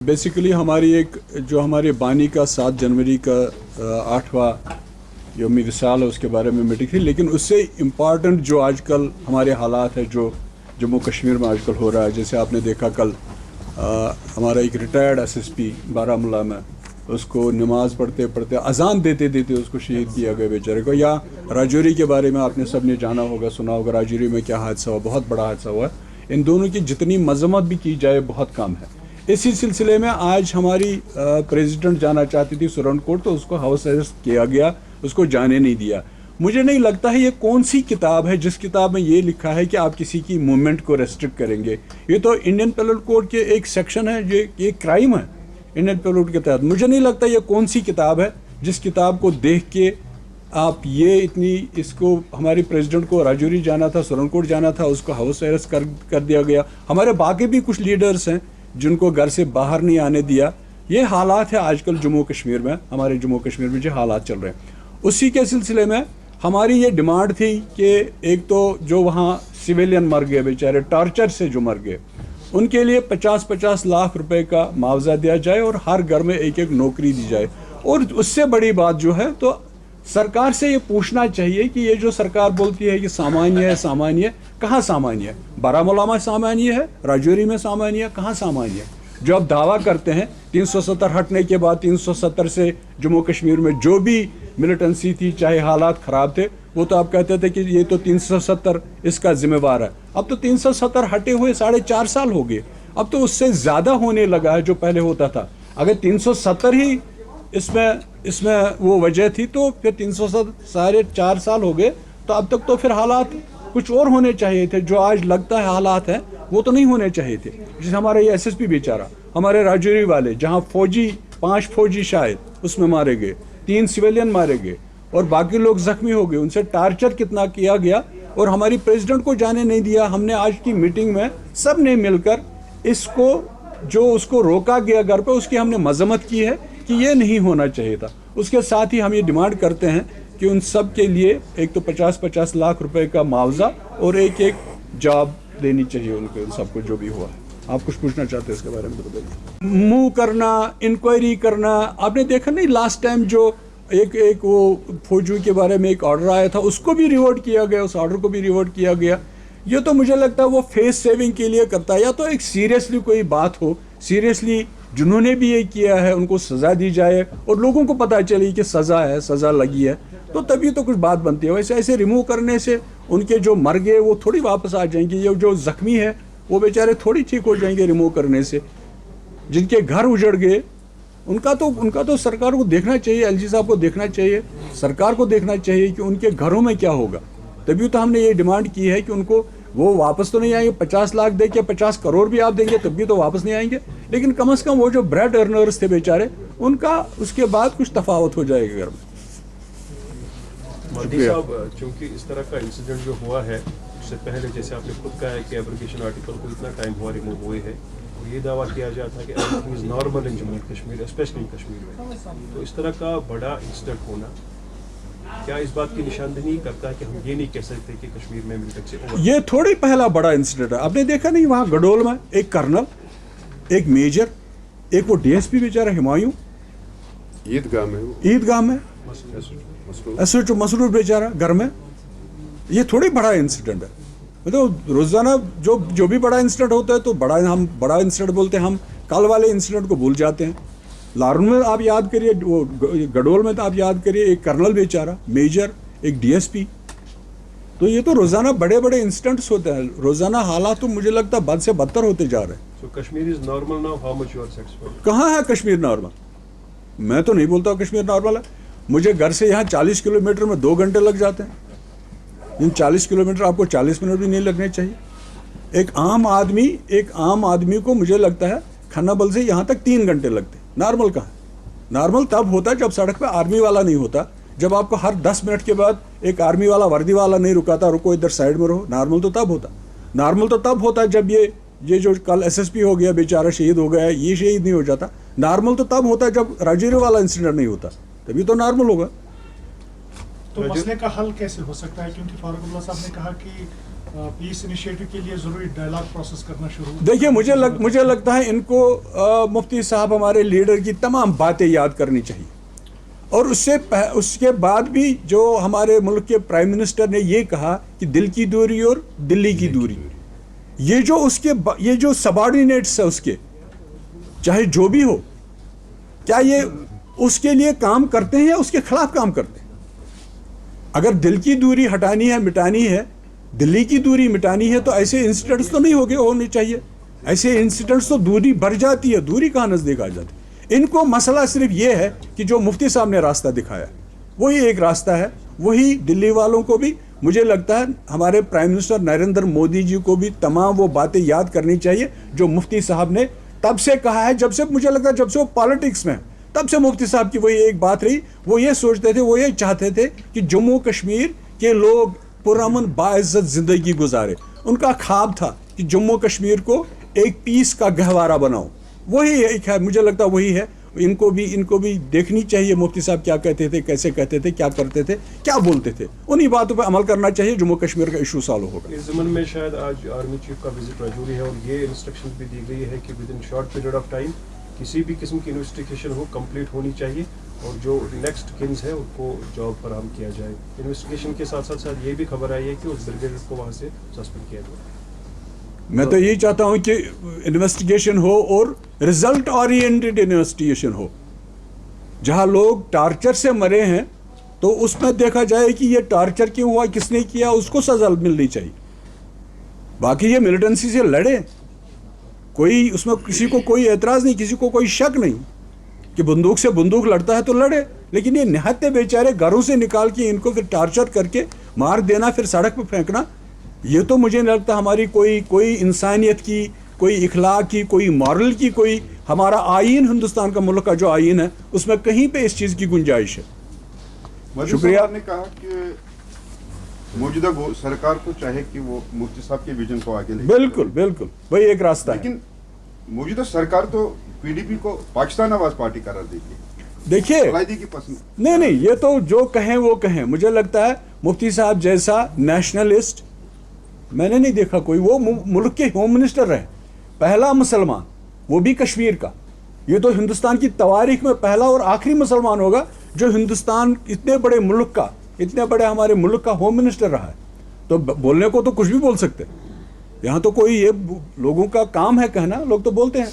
Basically हमारी एक जो हमारे बानी का 7 जनवरी का 8वां यौम विसाल है उसके बारे में मीटिंग थी, लेकिन उससे इम्पॉर्टेंट जो आजकल हमारे हालात है जो जम्मू कश्मीर में आजकल हो रहा है, जैसे आपने देखा कल हमारा एक रिटायर्ड एसएसपी बारामूला में उसको नमाज पढ़ते पढ़ते अजान देते देते उसको शहीद किया गया बेचारे को। या राजौरी के बारे में आपने सब ने जाना होगा, सुना होगा, राजौरी में क्या हादसा हुआ, बहुत बड़ा हादसा हुआ। इन दोनों की जितनी मजम्मत भी की जाए बहुत कम है। इसी सिलसिले में आज हमारी प्रेसिडेंट जाना चाहती थी सुरनकोट, तो उसको हाउस अरेस्ट किया गया, उसको जाने नहीं दिया। मुझे नहीं लगता है ये कौन सी किताब है जिस किताब में ये लिखा है कि आप किसी की मूवमेंट को रेस्ट्रिक्ट करेंगे। ये तो इंडियन पेनल कोड के एक सेक्शन है, ये क्राइम है इंडियन पेनल कोड के तहत। मुझे नहीं लगता ये कौन सी किताब है जिस किताब को देख के आप ये इतनी इसको हमारी प्रेसिडेंट को राजौरी जाना था, सुरनकोट जाना था, उसको हाउस अरेस्ट कर दिया गया। हमारे बाकी भी कुछ लीडर्स हैं जिनको घर से बाहर नहीं आने दिया। ये हालात है आजकल जम्मू कश्मीर में, हमारे जम्मू कश्मीर में जो हालात चल रहे हैं। उसी के सिलसिले में हमारी ये डिमांड थी कि एक तो जो वहाँ सिविलियन मर गए बेचारे, टॉर्चर से जो मर गए, उनके लिए 50-50 लाख रुपए का मुआवजा दिया जाए और हर घर में एक एक नौकरी दी जाए। और उससे बड़ी बात जो है, तो सरकार से ये पूछना चाहिए कि ये जो सरकार बोलती है कि सामान्य है, सामान्य, कहाँ सामान्य है? बारामूला में सामान्य है, राजौरी में सामान्य है, कहाँ सामान्य है? जो आप दावा करते हैं 370 हटने के बाद 370 से जम्मू कश्मीर में जो भी मिलिटेंसी थी, चाहे हालात ख़राब थे, वो तो आप कहते थे कि ये तो 370 इसका जिम्मेवार है। अब तो 370 हटे हुए 4.5 साल हो गए, अब तो उससे ज़्यादा होने लगा है जो पहले होता था। अगर 370 ही इसमें वो वजह थी, तो फिर 304 साल हो गए, तो अब तक तो फिर हालात कुछ और होने चाहिए थे। जो आज लगता है हालात हैं वो तो नहीं होने चाहिए थे। जैसे हमारा ये एसएसपी बेचारा, हमारे राजौरी वाले, जहाँ 5 फौजी शायद उसमें मारे गए, 3 सिविलियन मारे गए और बाकी लोग जख्मी हो गए, उनसे टार्चर कितना किया गया और हमारी प्रेसिडेंट को जाने नहीं दिया। हमने आज की मीटिंग में सब ने मिलकर इसको जो उसको रोका गया घर पे, उसकी हमने मजम्मत की है कि ये नहीं होना चाहिए था। उसके साथ ही हम ये डिमांड करते हैं कि उन सब के लिए एक तो 50-50 लाख रुपए का मुआवजा और एक एक जॉब देनी चाहिए उनको, उन सबको जो भी हुआ है। आप कुछ पूछना चाहते हैं इसके बारे में तो बताइए। मूव करना, इंक्वायरी करना, आपने देखा नहीं लास्ट टाइम जो एक वो फौजी के बारे में एक ऑर्डर आया था, उसको भी रिवर्ट किया गया, उस ऑर्डर को भी रिवर्ट किया गया। ये तो मुझे लगता है वो फेस सेविंग के लिए करता है। या तो एक सीरियसली कोई बात हो, सीरियसली जिन्होंने भी ये किया है उनको सज़ा दी जाए और लोगों को पता चले कि सज़ा है, सज़ा लगी है, तो तभी तो कुछ बात बनती है। वैसे ऐसे रिमूव करने से उनके जो मर गए वो थोड़ी वापस आ जाएंगे, ये जो ज़ख्मी है वो बेचारे थोड़ी ठीक हो जाएंगे रिमूव करने से। जिनके घर उजड़ गए उनका तो सरकार को देखना चाहिए, एलजी साहब को देखना चाहिए, सरकार को देखना चाहिए कि उनके घरों में क्या होगा। तभी तो हमने ये डिमांड की है कि उनको वो वापस तो नहीं आएंगे, 50 लाख दे के 50 करोड़ भी आप देंगे तब भी तो वापस नहीं आएंगे, लेकिन कम से कम वो जो ब्रेड अर्नर्स थे बेचारे, उनका उसके बाद कुछ तफावत हो जाएगा घर में। मोदी साहब, चूँकि इस तरह का इंसिडेंट जो हुआ है, उससे पहले जैसे आपने खुद कहा है कि एब्रोगेशन आर्टिकल को इतना टाइम हुआ रिमूव हुए है, और ये दावा किया जाता है कि everything is normal in Jammu Kashmir, specially Kashmir में, तो इस तरह का बड़ा इंसिडेंट होना क्या इस बात की निशानदेही करता है कि हम ये नहीं कह सकते कि कश्मीर में मिलिटेंसी ओवर? ये थोड़ी पहला बड़ा इंसिडेंट है। आपने देखा नहीं वहाँ गडोल में एक कर्नल, एक मेजर, एक वो डीएसपी बेचारा हुमायूं, ईदगाह में एसएचओ मसरूर बेचारा घर में। ये थोड़ी बड़ा इंसिडेंट है। मतलब रोजाना जो भी बड़ा इंसिडेंट होता है तो हम बड़ा इंसिडेंट बोलते हैं, हम कल वाले इंसिडेंट को भूल जाते हैं। लाहौर में आप याद करिए, वो गडोल में तो आप याद करिए, एक कर्नल बेचारा, मेजर, एक डीएसपी। तो ये तो रोजाना बड़े बड़े इंसिडेंट्स होते हैं, रोजाना हालात तो मुझे लगता है बद से बदतर होते जा रहे हैं। So Kashmir is normal now, how much you are satisfied? कहाँ है कश्मीर नॉर्मल? मैं तो नहीं बोलता कश्मीर नॉर्मल है। मुझे घर से यहाँ 40 किलोमीटर में 2 घंटे लग जाते हैं। इन 40 किलोमीटर आपको 40 मिनट भी नहीं लगने चाहिए। एक आम आदमी को मुझे लगता है खन्नाबल से यहाँ तक 3 घंटे लगते। नॉर्मल कहाँ? नॉर्मल तब होता है जब सड़क पे आर्मी वाला नहीं होता, जब आपको हर 10 मिनट के बाद एक आर्मी वाला, वर्दी वाला नहीं रुकाता, रुको इधर साइड में रहो। नॉर्मल तो तब होता। नॉर्मल तो तब होता है जब ये जो कल एसएसपी हो गया बेचारा, शहीद हो गया, ये शहीद नहीं हो जाता। नॉर्मल तो तब होता है जब राजौरी वाला इंसिडेंट नहीं होता, तभी तो नॉर्मल होगा। तो मसले का हल कैसे हो सकता है? क्योंकि फारूक अब्दुल्ला साहब ने कहा कि पीस इनिशिएटिव के लिए ज़रूरी डायलॉग प्रोसेस करना शुरू? देखिए मुझे लगता है इनको मुफ्ती साहब हमारे लीडर की तमाम बातें याद करनी चाहिए, और उसके बाद भी जो हमारे मुल्क के प्राइम मिनिस्टर ने ये कहा कि दिल की दूरी और दिल्ली की दूरी, ये जो सबॉर्डिनेट्स है उसके, चाहे जो भी हो, क्या ये उसके लिए काम करते हैं या उसके खिलाफ काम करते हैं? अगर दिल की दूरी हटानी है, मिटानी है, दिल्ली की दूरी मिटानी है, तो ऐसे इंसिडेंट्स तो नहीं होने चाहिए। ऐसे इंसिडेंट्स तो दूरी बढ़ जाती है, दूरी कहाँ नज़दीक आ जाती है। इनको मसला सिर्फ ये है कि जो मुफ्ती साहब ने रास्ता दिखाया वही एक रास्ता है, वही दिल्ली वालों को भी, मुझे लगता है हमारे प्राइम मिनिस्टर नरेंद्र मोदी जी को भी तमाम वो बातें याद करनी चाहिए जो मुफ्ती साहब ने तब से कहा है, जब से मुझे लगता है जब से वो पॉलिटिक्स में, तब से मुफ्ती साहब की वही एक बात रही। वो ये सोचते थे, वो ये चाहते थे कि जम्मू कश्मीर के लोग पुरअमन बाइज्जत ज़िंदगी गुजारे। उनका ख्वाब था कि जम्मू कश्मीर को एक पीस का गहवारा बनाओ, वही एक है, मुझे लगता है वही है। इनको भी देखनी चाहिए मुफ्ती साहब क्या कहते थे, कैसे कहते थे, क्या करते थे, क्या बोलते थे, उन्हीं बातों पर अमल करना चाहिए। जम्मू कश्मीर का इशू सॉल्व होगा। इस ज़मन में शायद आज आर्मी चीफ का विजिट रजूरी है, और ये इंस्ट्रक्शन भी दी गई है कि with in short period of time किसी भी किस्म की इन्वेस्टिगेशन हो कंप्लीट होनी चाहिए, और जो नेक्स्ट किन्स है उनको जॉब फराहम किया जाए। इन्वेस्टिगेशन के साथ साथ ये भी खबर आई है कि उस ब्रिगेडियर को वहाँ से सस्पेंड किया गया। मैं तो यही चाहता हूं कि इन्वेस्टिगेशन हो और रिजल्ट ओरिएंटेड इन्वेस्टिगेशन हो। जहां लोग टार्चर से मरे हैं तो उसमें देखा जाए कि ये टार्चर क्यों हुआ, किसने किया, उसको सजा मिलनी चाहिए। बाकी ये मिलिटेंसी से लड़े, कोई उसमें किसी को कोई एतराज़ नहीं, किसी को कोई शक नहीं कि बंदूक से बंदूक लड़ता है तो लड़े, लेकिन ये निहत्ते बेचारे घरों से निकाल के इनको फिर टार्चर करके मार देना, फिर सड़क पर फेंकना, ये तो मुझे नहीं लगता हमारी कोई इंसानियत की, कोई इखलाक की, कोई मॉरल की, कोई हमारा आइन, हिंदुस्तान का मुल्क का जो आइन है उसमें कहीं पे इस चीज़ की गुंजाइश है। शुक्रिया। ने कहा कि मौजूदा सरकार को चाहे कि वो मुफ्ती साहब के विजन को आगे ले, बिल्कुल वही एक रास्ता है। लेकिन मौजूदा सरकार तो पीडीपी को पाकिस्तान आवाज पार्टी करार देगी। देखिए नहीं, ये तो जो कहें वो कहें। मुझे लगता है मुफ्ती साहब जैसा नेशनलिस्ट मैंने नहीं देखा कोई। वो मुल्क के होम मिनिस्टर रहे, पहला मुसलमान, वो भी कश्मीर का। ये तो हिंदुस्तान की तवारीख में पहला और आखिरी मुसलमान होगा जो हिंदुस्तान, इतने बड़े मुल्क का, इतने बड़े हमारे मुल्क का होम मिनिस्टर रहा है। तो बोलने को तो कुछ भी बोल सकते, यहाँ तो कोई ये लोगों का काम है कहना, लोग तो बोलते हैं।